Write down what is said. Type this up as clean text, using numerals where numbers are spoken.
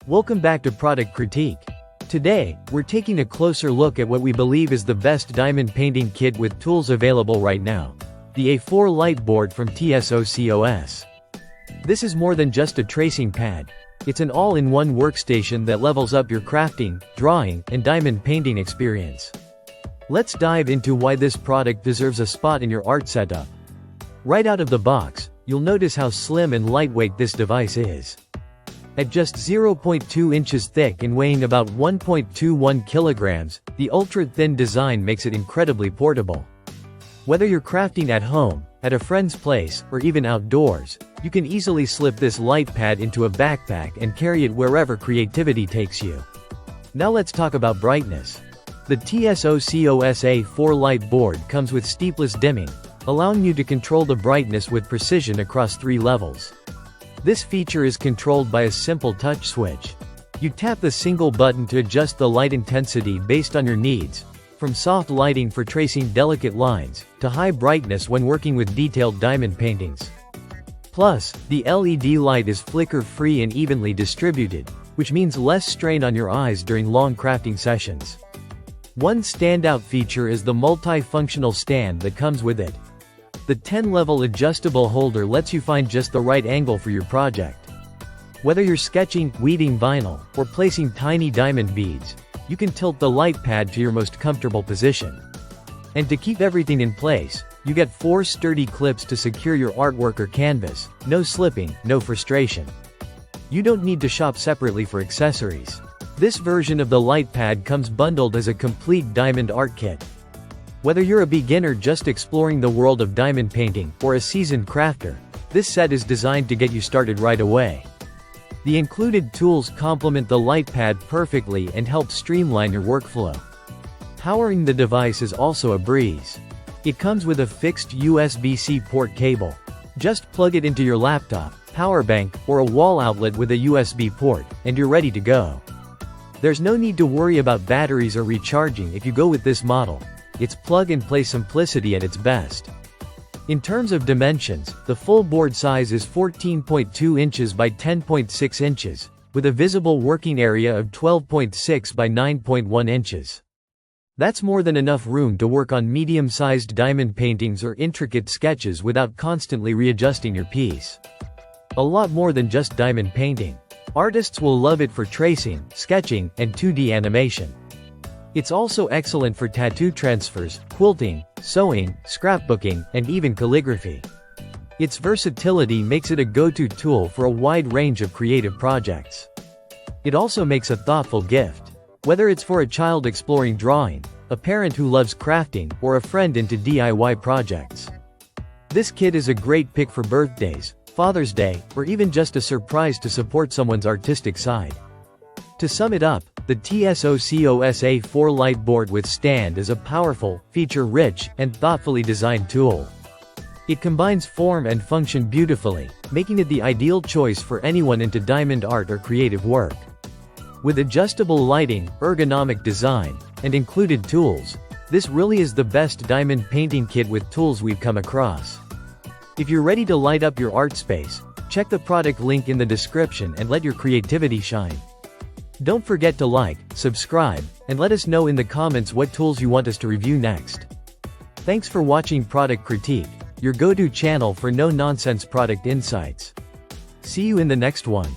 Welcome back to Product Critique. Today, we're taking a closer look at what we believe is the best diamond painting kit with tools available right now. The A4 Light Board from TSOCOS. This is more than just a tracing pad. It's an all-in-one workstation that levels up your crafting, drawing, and diamond painting experience. Let's dive into why this product deserves a spot in your art setup. Right out of the box, you'll notice how slim and lightweight this device is. At just 0.2 inches thick and weighing about 1.21 kilograms, the ultra-thin design makes it incredibly portable. Whether you're crafting at home, at a friend's place, or even outdoors, you can easily slip this light pad into a backpack and carry it wherever creativity takes you. Now let's talk about brightness. The TSOCOS A4 Light Board comes with steepless dimming, allowing you to control the brightness with precision across 3 levels. This feature is controlled by a simple touch switch. You tap the single button to adjust the light intensity based on your needs, from soft lighting for tracing delicate lines, to high brightness when working with detailed diamond paintings. Plus, the LED light is flicker-free and evenly distributed, which means less strain on your eyes during long crafting sessions. One standout feature is the multi-functional stand that comes with it. The 10-level adjustable holder lets you find just the right angle for your project. Whether you're sketching, weeding vinyl, or placing tiny diamond beads, you can tilt the light pad to your most comfortable position. And to keep everything in place, you get 4 sturdy clips to secure your artwork or canvas. No slipping, no frustration. You don't need to shop separately for accessories. This version of the light pad comes bundled as a complete diamond art kit. Whether you're a beginner just exploring the world of diamond painting, or a seasoned crafter, this set is designed to get you started right away. The included tools complement the light pad perfectly and help streamline your workflow. Powering the device is also a breeze. It comes with a fixed USB-C port cable. Just plug it into your laptop, power bank, or a wall outlet with a USB port, and you're ready to go. There's no need to worry about batteries or recharging if you go with this model. It's plug-and-play simplicity at its best. In terms of dimensions, the full board size is 14.2 inches by 10.6 inches, with a visible working area of 12.6 by 9.1 inches. That's more than enough room to work on medium-sized diamond paintings or intricate sketches without constantly readjusting your piece. A lot more than just diamond painting. Artists will love it for tracing, sketching, and 2D animation. It's also excellent for tattoo transfers, quilting, sewing, scrapbooking, and even calligraphy. Its versatility makes it a go-to tool for a wide range of creative projects. It also makes a thoughtful gift. Whether it's for a child exploring drawing, a parent who loves crafting, or a friend into DIY projects. This kit is a great pick for birthdays, Father's Day, or even just a surprise to support someone's artistic side. To sum it up, the TSOCOS A4 Light Board with stand is a powerful, feature-rich, and thoughtfully designed tool. It combines form and function beautifully, making it the ideal choice for anyone into diamond art or creative work. With adjustable lighting, ergonomic design, and included tools, this really is the best diamond painting kit with tools we've come across. If you're ready to light up your art space, check the product link in the description and let your creativity shine. Don't forget to like, subscribe, and let us know in the comments what tools you want us to review next. Thanks for watching Product Critique, your go-to channel for no-nonsense product insights. See you in the next one.